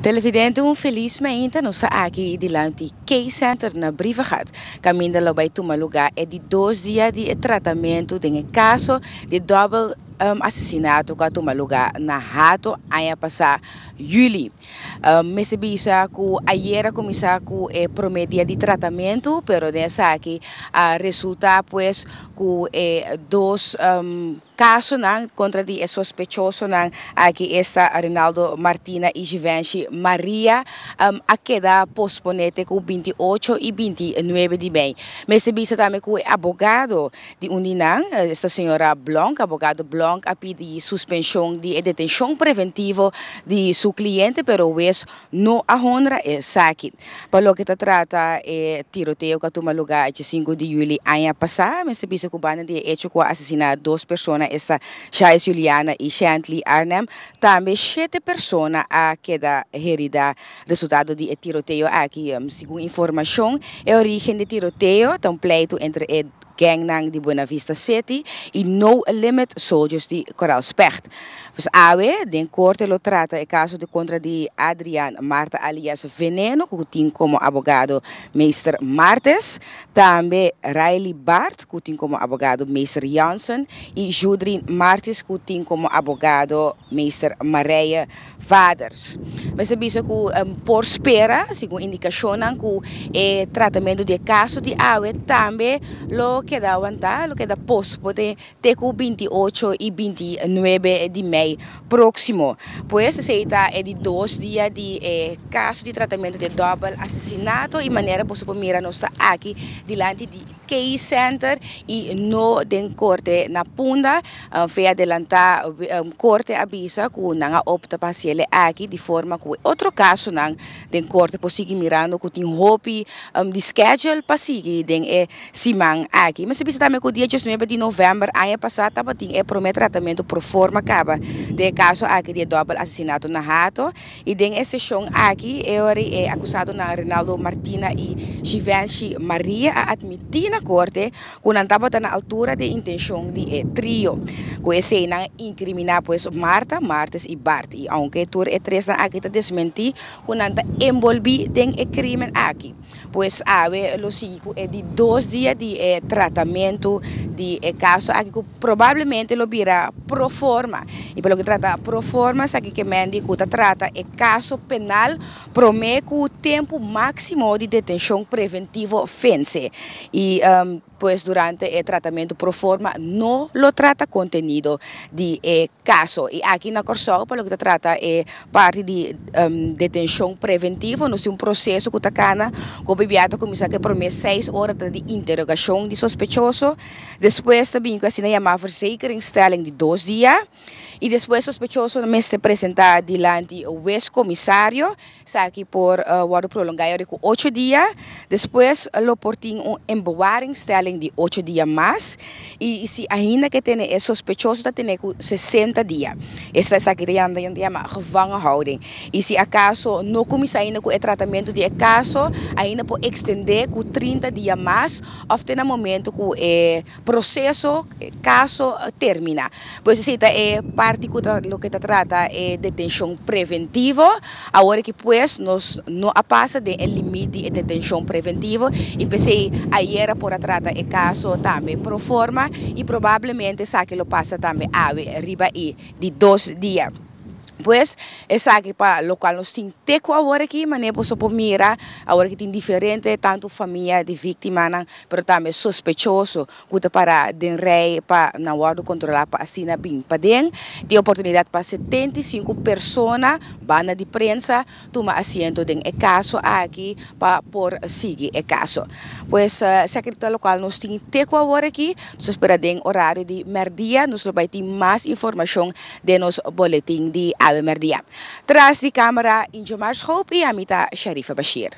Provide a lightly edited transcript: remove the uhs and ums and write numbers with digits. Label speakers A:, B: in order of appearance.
A: Televidente, felizmente nós aqui diante Case Center na Brivagat. Caminho lá vai tomar lugar é de 2 dias de tratamento de caso de double assassinato que tomar lugar na Hato ano passado julho. Me bisa que ayer começar com prometia de tratamento, pero nessa aqui resulta pues que dois casos contra de sospechoso aqui está Rinaldo Martina e Givenchy Maria a queda posponete com 28 e 29 de maio. Me bisa também com o advogado de Uninang, esta senhora Blanc, advogado Blanc, a pedir suspensão de detenção preventiva de seu cliente, pero es não a honra aqui. Para o que se trata tiroteio que toma lugar de 5 de julho ano passado, me bisa cubana de hecho que assassinar 2 pessoas, esta Chais Juliana e Chantley Arnhem, também 7 pessoas a queda herida resultado de tiroteio aqui, segundo informação, a origem de tiroteio, um pleito entre gang de Buena Vista City e No Limit Soldiers de Coral Specht. Pues awe, den corte lo trata el caso de contra de Adrian Marta alias Veneno, que tem como abogado Meister Martes, também Riley Bart, que tem como abogado Meister Janssen, e Judrin Martes, que tem como abogado Meister Maria Vaders. Mas se bisa que por espera, segundo indicação, que tratamento de caso de awe também lo queda aguantar, lo queda pospone até 28 e 29 de maio próximo. Pois se está de 2 dias de caso de tratamento de double assassinato e maneira possível mirar nós aqui diante de Case Center e no den corte na Punda, foi adelantar corte avisa que não opta para ser aqui de forma que outro caso não den corte possível mirando que tem hope de schedule para seguir den simang aqui. Mas se bisa também que o dia 19 de novembro ano passado estava tem prometer tratamento pro forma acaba de caso aqui de double assassinato na Hato e den sessão aqui é acusado na Rinaldo Martina e Givenchy Maria a admitir na corte que não estava na altura de intenção de trio que esse não incriminar pues Marta, Martes e Bart e aunque tur três na aqui está desmentir que não está envolvido em crime aqui pues ave lo sigo é de 2 dias de tratamento de caso aqui que provavelmente lo virá pro forma e pelo que trata pro forma aqui que mendi que trata caso penal promete o tempo máximo de detenção preventivo vence e pues durante el tratamento pro forma no lo trata contenido de caso y aquí na Corsol por lo que trata parte de detenção preventiva no é processo que está cana o bebiato começa que promete 6 horas de interrogação de sospechoso depois também que assim chamar verzekeringsstelling de 2 dias e depois sospechoso também se apresentar diante o ex-comissário aqui por o prolongado de 8 dias depois lo porting embewaringstelling de 8 dias mais e se ainda que tem sospechoso tem 60 dias essa é aqui chama gevangenhouding e se acaso não começa ainda com o tratamento de caso ainda pode estender com 30 dias mais ou tem um momento que o processo caso termina pois se parte do que trata detenção preventiva agora que pues nós não passa de limite de detenção preventiva e pensei ayer por trata caso também pro forma e provavelmente que lo passa também arriba de 2 dias. Pues essa aqui para o qual nós temos teco agora aqui, mas não posso mirar agora que tem diferente tanto família de vítima, mas também sospechoso que para den rei para na hora controlar para assim bem para den tem oportunidade para 75 pessoas banda de prensa toma assento den caso aqui para por seguir o caso. Pues se aqui o qual nós temos teco agora aqui, nós espera den horário de merdia, nós vai ter mais informação de nos boletim de Merdia. Tras de câmara, Injomar Schoop e Amita Sharifa Bashir.